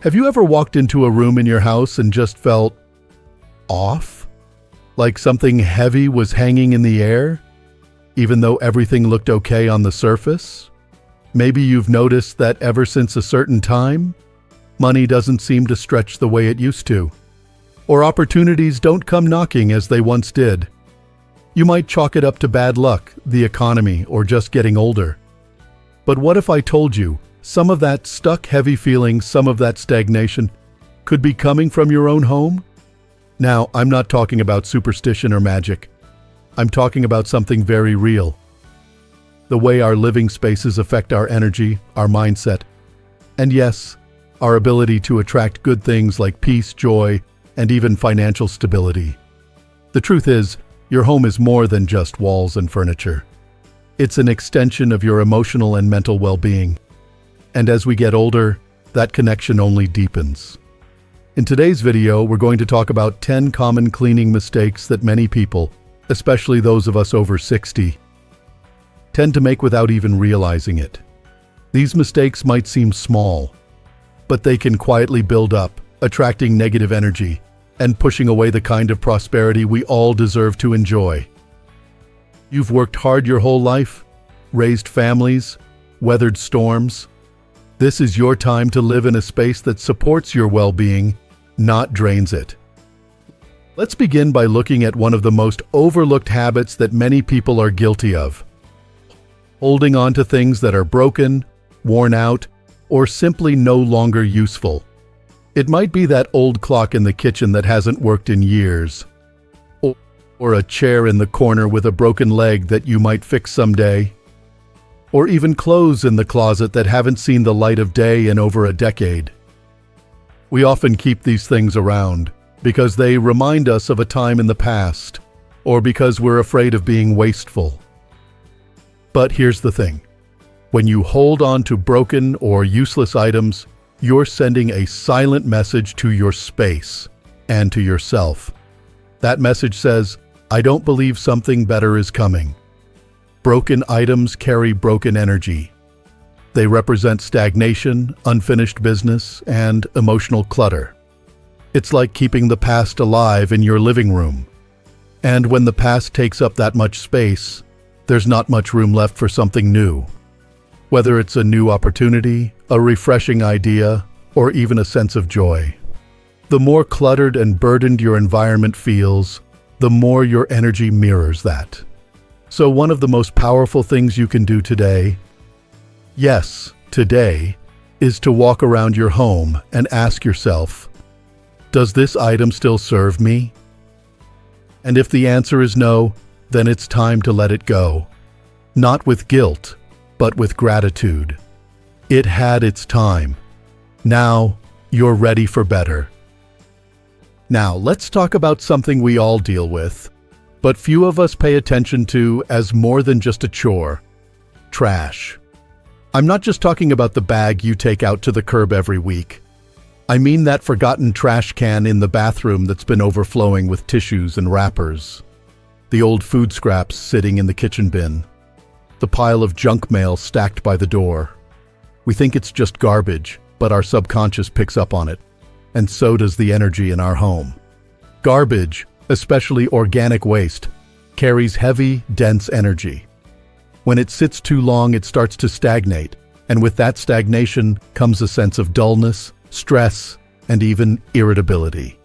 Have you ever walked into a room in your house and just felt off? Like something heavy was hanging in the air, even though everything looked okay on the surface? Maybe you've noticed that ever since a certain time, money doesn't seem to stretch the way it used to, or opportunities don't come knocking as they once did. You might chalk it up to bad luck, the economy, or just getting older. But what if I told you some of that stuck heavy feeling, some of that stagnation, could be coming from your own home? Now, I'm not talking about superstition or magic. I'm talking about something very real. The way our living spaces affect our energy, our mindset, and yes, our ability to attract good things like peace, joy, and even financial stability. The truth is, your home is more than just walls and furniture. It's an extension of your emotional and mental well-being. And as we get older, that connection only deepens. In today's video, we're going to talk about 10 common cleaning mistakes that many people, especially those of us over 60, tend to make without even realizing it. These mistakes might seem small, but they can quietly build up, attracting negative energy and pushing away the kind of prosperity we all deserve to enjoy. You've worked hard your whole life, raised families, weathered storms. This is your time to live in a space that supports your well-being, not drains it. Let's begin by looking at one of the most overlooked habits that many people are guilty of: holding on to things that are broken, worn out, or simply no longer useful. It might be that old clock in the kitchen that hasn't worked in years, or a chair in the corner with a broken leg that you might fix someday, or even clothes in the closet that haven't seen the light of day in over a decade. We often keep these things around because they remind us of a time in the past, or because we're afraid of being wasteful. But here's the thing. When you hold on to broken or useless items, you're sending a silent message to your space and to yourself. That message says, I don't believe something better is coming. Broken items carry broken energy. They represent stagnation, unfinished business, and emotional clutter. It's like keeping the past alive in your living room. And when the past takes up that much space, there's not much room left for something new. Whether it's a new opportunity, a refreshing idea, or even a sense of joy. The more cluttered and burdened your environment feels, the more your energy mirrors that. So one of the most powerful things you can do today, yes, today, is to walk around your home and ask yourself, does this item still serve me? And if the answer is no, then it's time to let it go. Not with guilt, but with gratitude. It had its time. Now, you're ready for better. Now, let's talk about something we all deal with, but few of us pay attention to as more than just a chore: trash. I'm not just talking about the bag you take out to the curb every week. I mean that forgotten trash can in the bathroom that's been overflowing with tissues and wrappers. The old food scraps sitting in the kitchen bin. The pile of junk mail stacked by the door. We think it's just garbage, but our subconscious picks up on it, and so does the energy in our home. Garbage, especially organic waste, carries heavy, dense energy. When it sits too long, it starts to stagnate, and with that stagnation comes a sense of dullness, stress, and even irritability.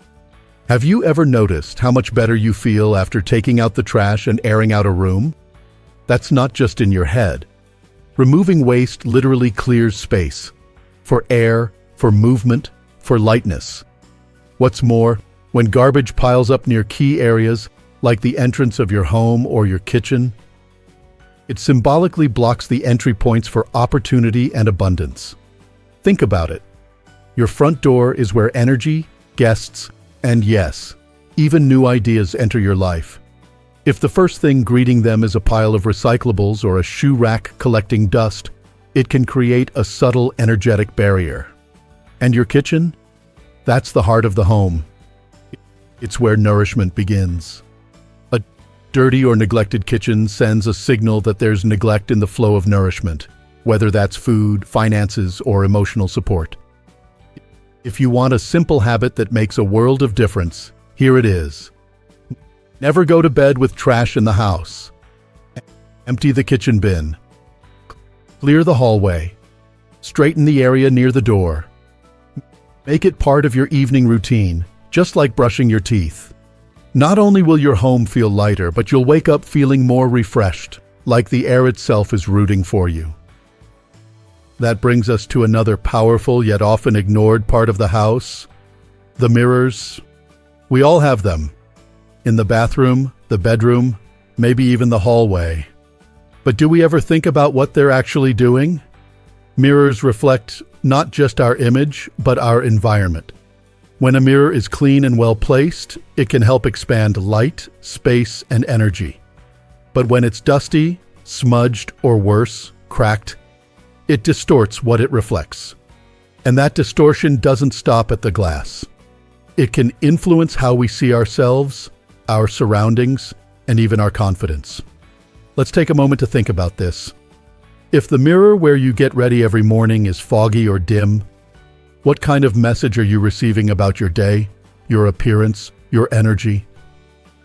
Have you ever noticed how much better you feel after taking out the trash and airing out a room? That's not just in your head. Removing waste literally clears space for air, for movement, for lightness. What's more, when garbage piles up near key areas, like the entrance of your home or your kitchen, it symbolically blocks the entry points for opportunity and abundance. Think about it. Your front door is where energy, guests, and yes, even new ideas enter your life. If the first thing greeting them is a pile of recyclables or a shoe rack collecting dust, it can create a subtle energetic barrier. And your kitchen? That's the heart of the home. It's where nourishment begins. A dirty or neglected kitchen sends a signal that there's neglect in the flow of nourishment, whether that's food, finances, or emotional support. If you want a simple habit that makes a world of difference, here it is. Never go to bed with trash in the house. Empty the kitchen bin. Clear the hallway. Straighten the area near the door. Make it part of your evening routine, just like brushing your teeth. Not only will your home feel lighter, but you'll wake up feeling more refreshed, like the air itself is rooting for you. That brings us to another powerful yet often ignored part of the house, the mirrors. We all have them. In the bathroom, the bedroom, maybe even the hallway. But do we ever think about what they're actually doing? Mirrors reflect not just our image, but our environment. When a mirror is clean and well placed, it can help expand light, space, and energy. But when it's dusty, smudged, or worse, cracked, it distorts what it reflects. And that distortion doesn't stop at the glass. It can influence how we see ourselves, our surroundings, and even our confidence. Let's take a moment to think about this. If the mirror where you get ready every morning is foggy or dim, what kind of message are you receiving about your day, your appearance, your energy?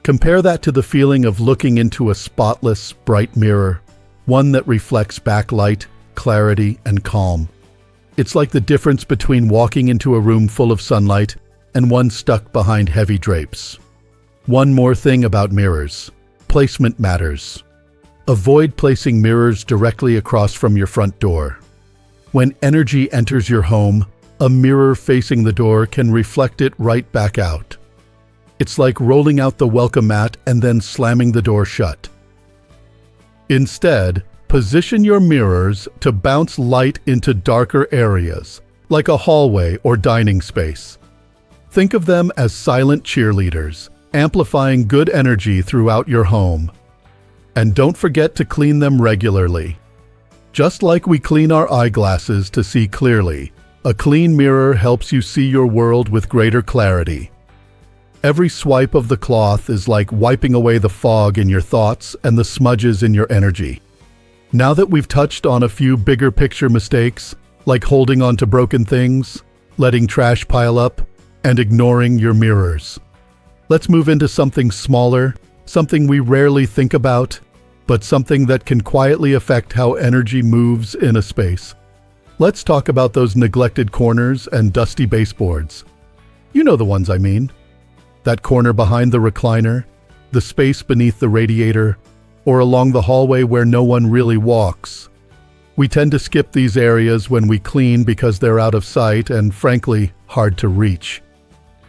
Compare that to the feeling of looking into a spotless, bright mirror, one that reflects backlight, clarity, and calm. It's like the difference between walking into a room full of sunlight and one stuck behind heavy drapes. One more thing about mirrors. Placement matters. Avoid placing mirrors directly across from your front door. When energy enters your home, a mirror facing the door can reflect it right back out. It's like rolling out the welcome mat and then slamming the door shut. Instead, position your mirrors to bounce light into darker areas, like a hallway or dining space. Think of them as silent cheerleaders, amplifying good energy throughout your home. And don't forget to clean them regularly. Just like we clean our eyeglasses to see clearly, a clean mirror helps you see your world with greater clarity. Every swipe of the cloth is like wiping away the fog in your thoughts and the smudges in your energy. Now that we've touched on a few bigger picture mistakes, like holding on to broken things, letting trash pile up, and ignoring your mirrors, let's move into something smaller, something we rarely think about, but something that can quietly affect how energy moves in a space. Let's talk about those neglected corners and dusty baseboards. You know the ones I mean. That corner behind the recliner, the space beneath the radiator, or along the hallway where no one really walks. We tend to skip these areas when we clean because they're out of sight and, frankly, hard to reach.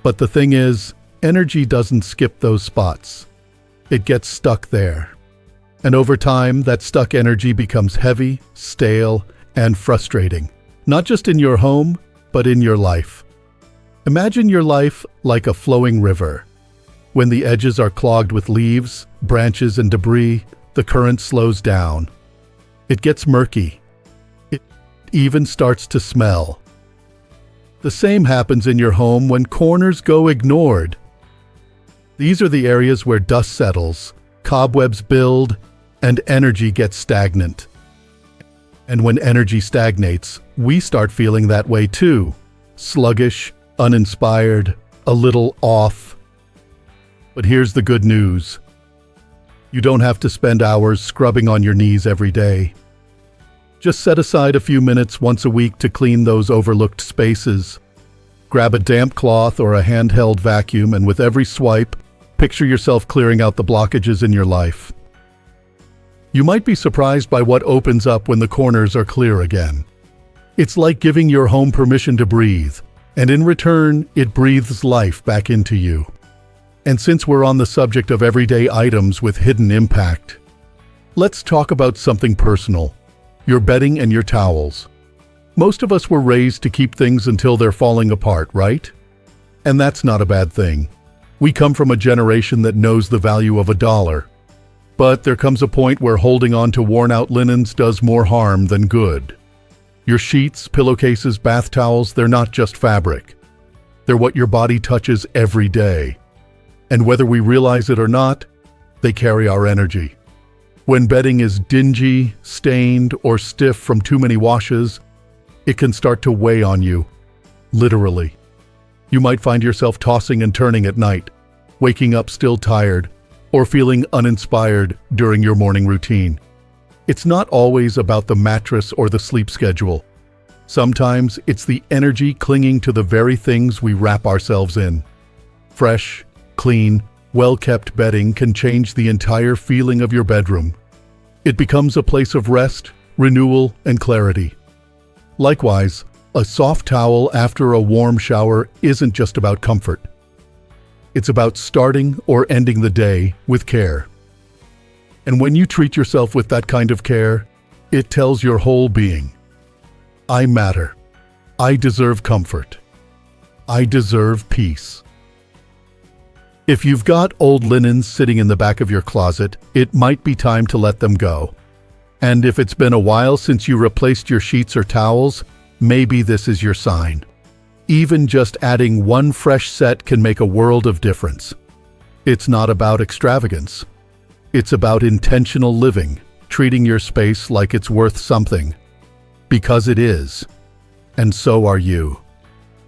But the thing is, energy doesn't skip those spots. It gets stuck there. And over time, that stuck energy becomes heavy, stale, and frustrating. Not just in your home, but in your life. Imagine your life like a flowing river. When the edges are clogged with leaves, branches, and debris, the current slows down. It gets murky. It even starts to smell. The same happens in your home when corners go ignored. These are the areas where dust settles, cobwebs build, and energy gets stagnant. And when energy stagnates, we start feeling that way too. Sluggish, uninspired, a little off. But here's the good news. You don't have to spend hours scrubbing on your knees every day. Just set aside a few minutes once a week to clean those overlooked spaces. Grab a damp cloth or a handheld vacuum, and with every swipe, picture yourself clearing out the blockages in your life. You might be surprised by what opens up when the corners are clear again. It's like giving your home permission to breathe, and in return, it breathes life back into you. And since we're on the subject of everyday items with hidden impact, let's talk about something personal: your bedding and your towels. Most of us were raised to keep things until they're falling apart, right? And that's not a bad thing. We come from a generation that knows the value of $1. But there comes a point where holding on to worn-out linens does more harm than good. Your sheets, pillowcases, bath towels, they're not just fabric. They're what your body touches every day. And whether we realize it or not, they carry our energy. When bedding is dingy, stained, or stiff from too many washes, it can start to weigh on you, literally. You might find yourself tossing and turning at night, waking up still tired, or feeling uninspired during your morning routine. It's not always about the mattress or the sleep schedule. Sometimes it's the energy clinging to the very things we wrap ourselves in. Fresh, clean, well-kept bedding can change the entire feeling of your bedroom. It becomes a place of rest, renewal, and clarity. Likewise, a soft towel after a warm shower isn't just about comfort. It's about starting or ending the day with care. And when you treat yourself with that kind of care, it tells your whole being, I matter. I deserve comfort. I deserve peace. If you've got old linens sitting in the back of your closet, it might be time to let them go. And if it's been a while since you replaced your sheets or towels, maybe this is your sign. Even just adding one fresh set can make a world of difference. It's not about extravagance. It's about intentional living, treating your space like it's worth something. Because it is. And so are you.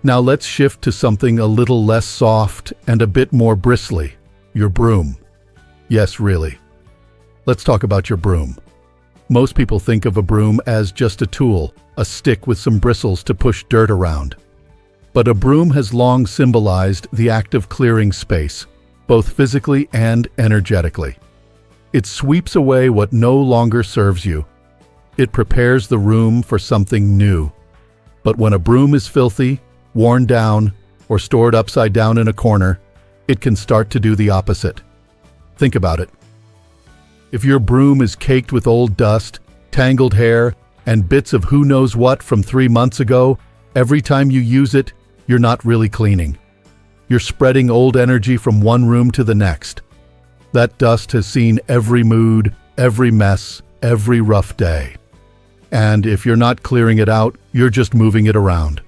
Now let's shift to something a little less soft and a bit more bristly. Your broom. Yes, really. Let's talk about your broom. Most people think of a broom as just a tool, a stick with some bristles to push dirt around. But a broom has long symbolized the act of clearing space, both physically and energetically. It sweeps away what no longer serves you. It prepares the room for something new. But when a broom is filthy, worn down, or stored upside down in a corner, it can start to do the opposite. Think about it. If your broom is caked with old dust, tangled hair, and bits of who knows what from 3 months ago, every time you use it, you're not really cleaning. You're spreading old energy from one room to the next. That dust has seen every mood, every mess, every rough day. And if you're not clearing it out, you're just moving it around.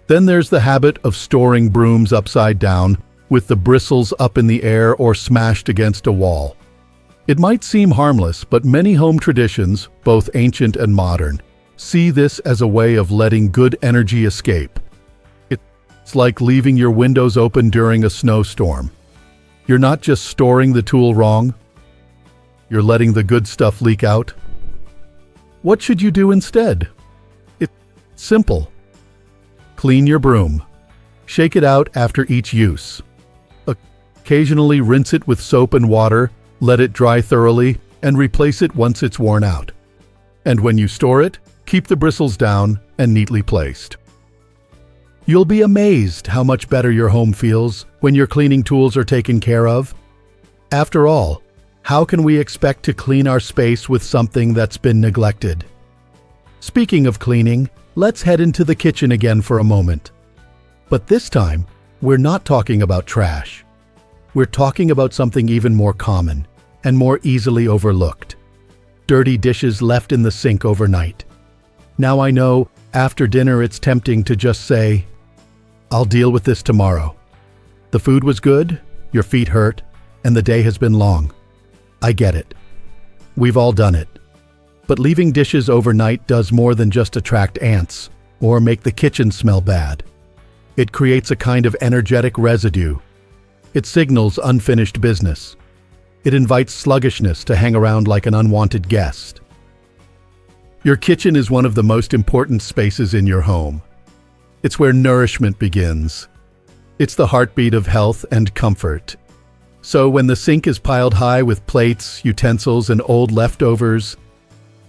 Then there's the habit of storing brooms upside down, with the bristles up in the air or smashed against a wall. It might seem harmless, but many home traditions, both ancient and modern, see this as a way of letting good energy escape. It's like leaving your windows open during a snowstorm. You're not just storing the tool wrong, you're letting the good stuff leak out. What should you do instead? It's simple. Clean your broom. Shake it out after each use. Occasionally rinse it with soap and water, let it dry thoroughly, and replace it once it's worn out. And when you store it, keep the bristles down and neatly placed. You'll be amazed how much better your home feels when your cleaning tools are taken care of. After all, how can we expect to clean our space with something that's been neglected? Speaking of cleaning, let's head into the kitchen again for a moment. But this time, we're not talking about trash. We're talking about something even more common and more easily overlooked. Dirty dishes left in the sink overnight. Now I know, after dinner it's tempting to just say, I'll deal with this tomorrow. The food was good, your feet hurt, and the day has been long. I get it. We've all done it. But leaving dishes overnight does more than just attract ants or make the kitchen smell bad. It creates a kind of energetic residue. It signals unfinished business. It invites sluggishness to hang around like an unwanted guest. Your kitchen is one of the most important spaces in your home. It's where nourishment begins. It's the heartbeat of health and comfort. So when the sink is piled high with plates, utensils, and old leftovers,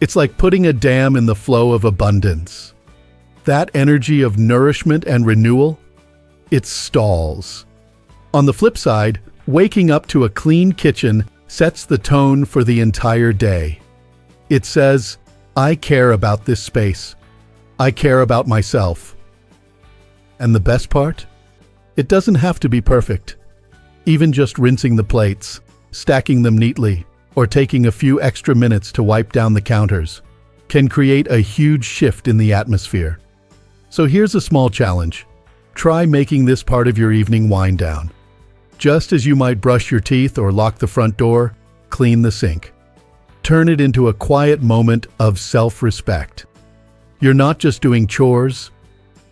it's like putting a dam in the flow of abundance. That energy of nourishment and renewal, it stalls. On the flip side, waking up to a clean kitchen sets the tone for the entire day. It says, I care about this space. I care about myself. And the best part? It doesn't have to be perfect. Even just rinsing the plates, stacking them neatly, or taking a few extra minutes to wipe down the counters can create a huge shift in the atmosphere. So here's a small challenge. Try making this part of your evening wind down. Just as you might brush your teeth or lock the front door, clean the sink. Turn it into a quiet moment of self-respect. You're not just doing chores,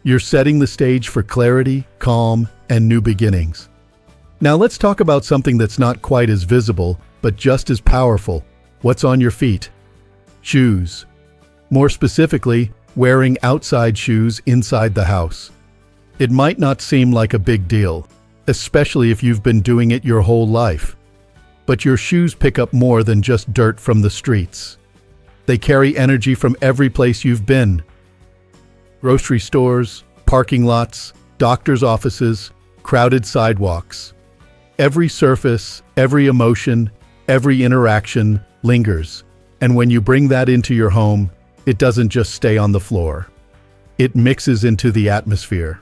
You're setting the stage for clarity, calm, and new beginnings. Now let's talk about something that's not quite as visible, but just as powerful. What's on your feet? Shoes. More specifically, wearing outside shoes inside the house. It might not seem like a big deal, especially if you've been doing it your whole life. But your shoes pick up more than just dirt from the streets. They carry energy from every place you've been. Grocery stores, parking lots, doctors' offices, crowded sidewalks. Every surface, every emotion, every interaction lingers. And when you bring that into your home, it doesn't just stay on the floor. It mixes into the atmosphere.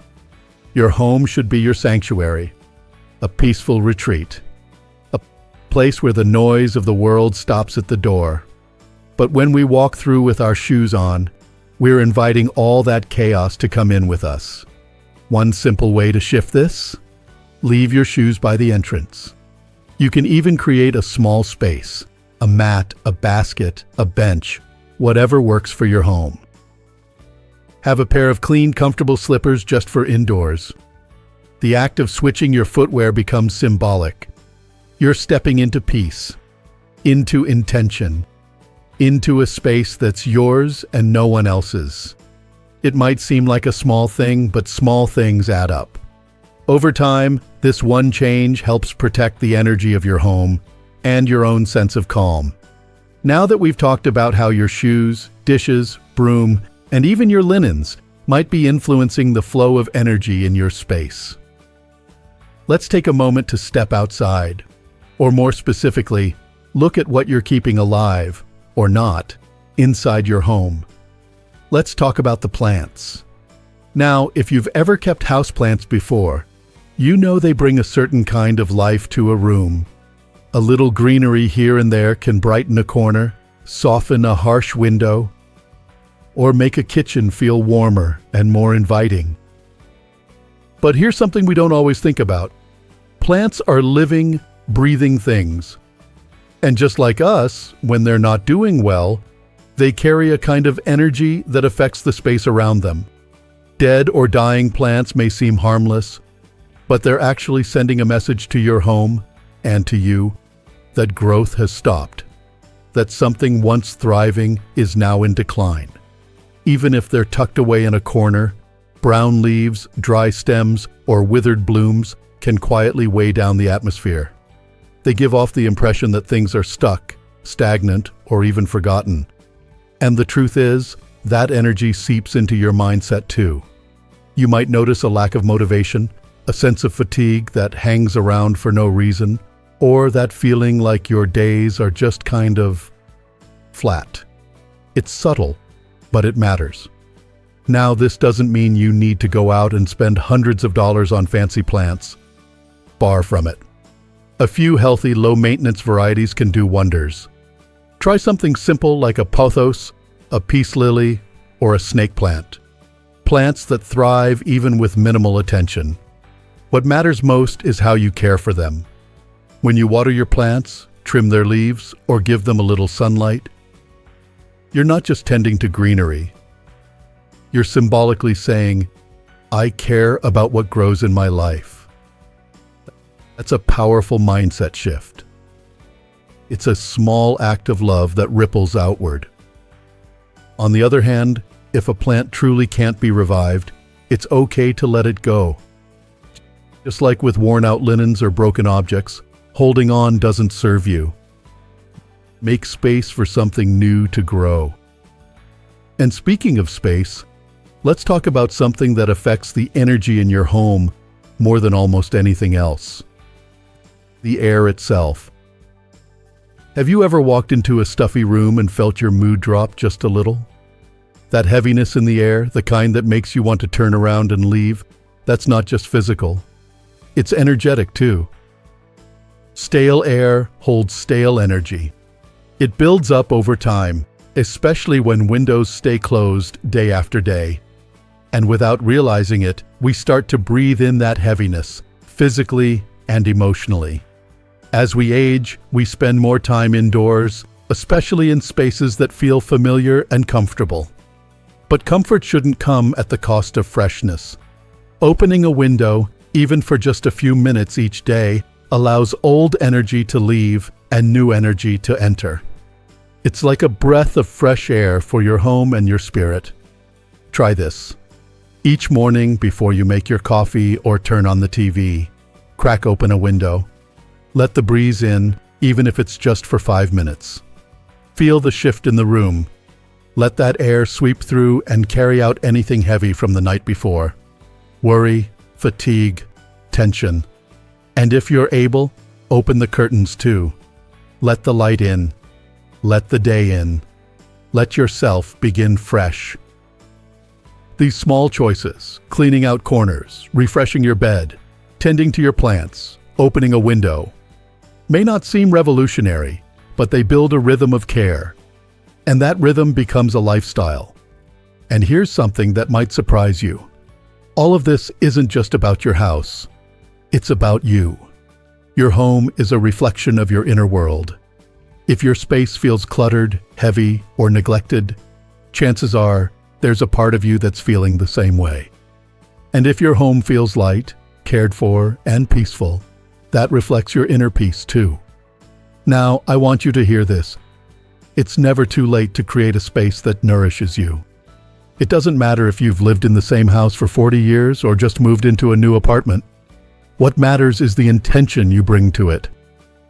Your home should be your sanctuary, a peaceful retreat, a place where the noise of the world stops at the door. But when we walk through with our shoes on, we're inviting all that chaos to come in with us. One simple way to shift this? Leave your shoes by the entrance. You can even create a small space, a mat, a basket, a bench, whatever works for your home. Have a pair of clean, comfortable slippers just for indoors. The act of switching your footwear becomes symbolic. You're stepping into peace, into intention, into a space that's yours and no one else's. It might seem like a small thing, but small things add up. Over time, this one change helps protect the energy of your home and your own sense of calm. Now that we've talked about how your shoes, dishes, broom, and even your linens might be influencing the flow of energy in your space, let's take a moment to step outside, or more specifically, look at what you're keeping alive, or not, inside your home. Let's talk about the plants. Now, if you've ever kept houseplants before, you know they bring a certain kind of life to a room. A little greenery here and there can brighten a corner, soften a harsh window, or make a kitchen feel warmer and more inviting. But here's something we don't always think about. Plants are living, breathing things. And just like us, when they're not doing well, they carry a kind of energy that affects the space around them. Dead or dying plants may seem harmless, but they're actually sending a message to your home and to you that growth has stopped, that something once thriving is now in decline. Even if they're tucked away in a corner, brown leaves, dry stems, or withered blooms can quietly weigh down the atmosphere. They give off the impression that things are stuck, stagnant, or even forgotten. And the truth is, that energy seeps into your mindset too. You might notice a lack of motivation, a sense of fatigue that hangs around for no reason, or that feeling like your days are just kind of flat. It's subtle, but it matters. Now, this doesn't mean you need to go out and spend hundreds of dollars on fancy plants. Far from it. A few healthy, low-maintenance varieties can do wonders. Try something simple like a pothos, a peace lily, or a snake plant. Plants that thrive even with minimal attention. What matters most is how you care for them. When you water your plants, trim their leaves, or give them a little sunlight, you're not just tending to greenery. You're symbolically saying, I care about what grows in my life. That's a powerful mindset shift. It's a small act of love that ripples outward. On the other hand, if a plant truly can't be revived, it's okay to let it go. Just like with worn-out linens or broken objects, holding on doesn't serve you. Make space for something new to grow. And speaking of space, let's talk about something that affects the energy in your home more than almost anything else. The air itself. Have you ever walked into a stuffy room and felt your mood drop just a little? That heaviness in the air, the kind that makes you want to turn around and leave, that's not just physical. It's energetic too. Stale air holds stale energy. It builds up over time, especially when windows stay closed day after day. And without realizing it, we start to breathe in that heaviness, physically and emotionally. As we age, we spend more time indoors, especially in spaces that feel familiar and comfortable. But comfort shouldn't come at the cost of freshness. Opening a window, even for just a few minutes each day, allows old energy to leave and new energy to enter. It's like a breath of fresh air for your home and your spirit. Try this. Each morning before you make your coffee or turn on the TV, crack open a window. Let the breeze in, even if it's just for 5 minutes. Feel the shift in the room. Let that air sweep through and carry out anything heavy from the night before. Worry, fatigue, tension. And if you're able, open the curtains too. Let the light in. Let the day in. Let yourself begin fresh. These small choices, cleaning out corners, refreshing your bed, tending to your plants, opening a window, may not seem revolutionary, but they build a rhythm of care. And that rhythm becomes a lifestyle. And here's something that might surprise you. All of this isn't just about your house. It's about you. Your home is a reflection of your inner world. If your space feels cluttered, heavy, or neglected, chances are there's a part of you that's feeling the same way. And if your home feels light, cared for, and peaceful, that reflects your inner peace too. Now, I want you to hear this. It's never too late to create a space that nourishes you. It doesn't matter if you've lived in the same house for 40 years or just moved into a new apartment. What matters is the intention you bring to it.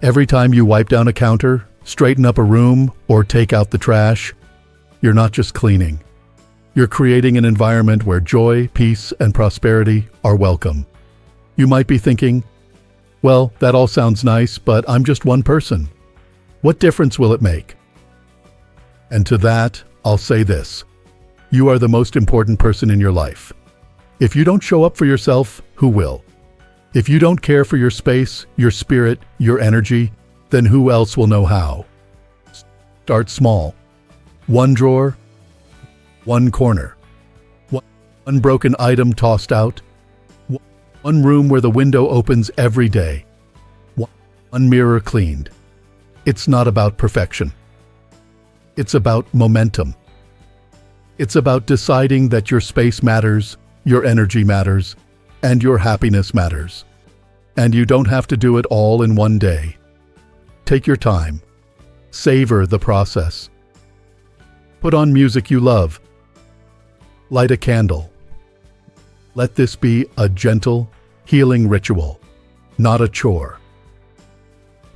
Every time you wipe down a counter, straighten up a room, or take out the trash, you're not just cleaning. You're creating an environment where joy, peace, and prosperity are welcome. You might be thinking, well, that all sounds nice, but I'm just one person. What difference will it make? And to that, I'll say this. You are the most important person in your life. If you don't show up for yourself, who will? If you don't care for your space, your spirit, your energy, then who else will know how? Start small. One drawer, one corner, one broken item tossed out, one room where the window opens every day, one mirror cleaned. It's not about perfection. It's about momentum. It's about deciding that your space matters, your energy matters, and your happiness matters. And you don't have to do it all in one day. Take your time. Savor the process. Put on music you love. Light a candle. Let this be a gentle, healing ritual, not a chore.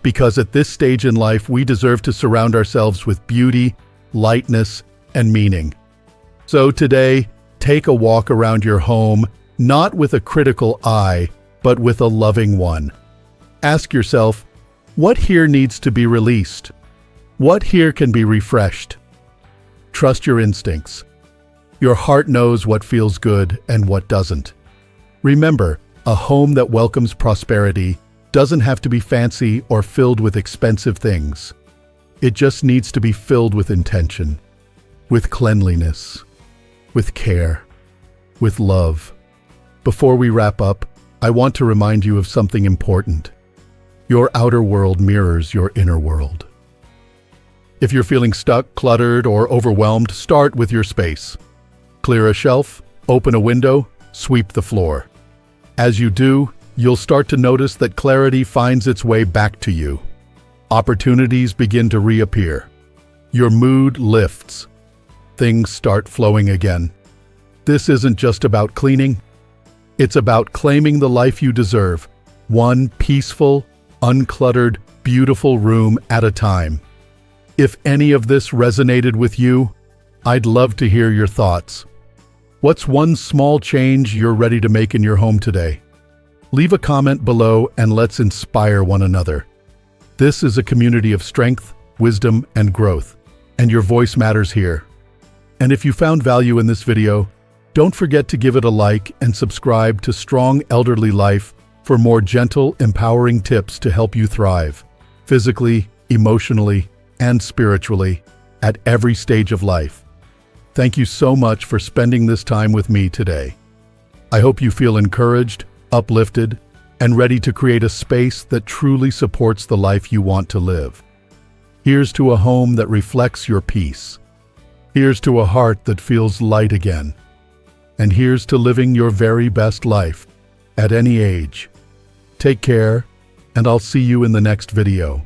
Because at this stage in life, we deserve to surround ourselves with beauty, lightness, and meaning. So today, take a walk around your home, not with a critical eye, but with a loving one. Ask yourself, what here needs to be released? What here can be refreshed? Trust your instincts. Your heart knows what feels good and what doesn't. Remember, a home that welcomes prosperity doesn't have to be fancy or filled with expensive things. It just needs to be filled with intention, with cleanliness, with care, with love. Before we wrap up, I want to remind you of something important. Your outer world mirrors your inner world. If you're feeling stuck, cluttered, or overwhelmed, start with your space. Clear a shelf, open a window, sweep the floor. As you do, you'll start to notice that clarity finds its way back to you. Opportunities begin to reappear. Your mood lifts. Things start flowing again. This isn't just about cleaning. It's about claiming the life you deserve, one peaceful, uncluttered, beautiful room at a time. If any of this resonated with you, I'd love to hear your thoughts. What's one small change you're ready to make in your home today? Leave a comment below and let's inspire one another. This is a community of strength, wisdom, and growth, and your voice matters here. And if you found value in this video, don't forget to give it a like and subscribe to Strong Elderly Life for more gentle, empowering tips to help you thrive, physically, emotionally, and spiritually, at every stage of life. Thank you so much for spending this time with me today. I hope you feel encouraged, uplifted, and ready to create a space that truly supports the life you want to live. Here's to a home that reflects your peace, Here's to a heart that feels light again. And here's to living your very best life, at any age. Take care, and I'll see you in the next video.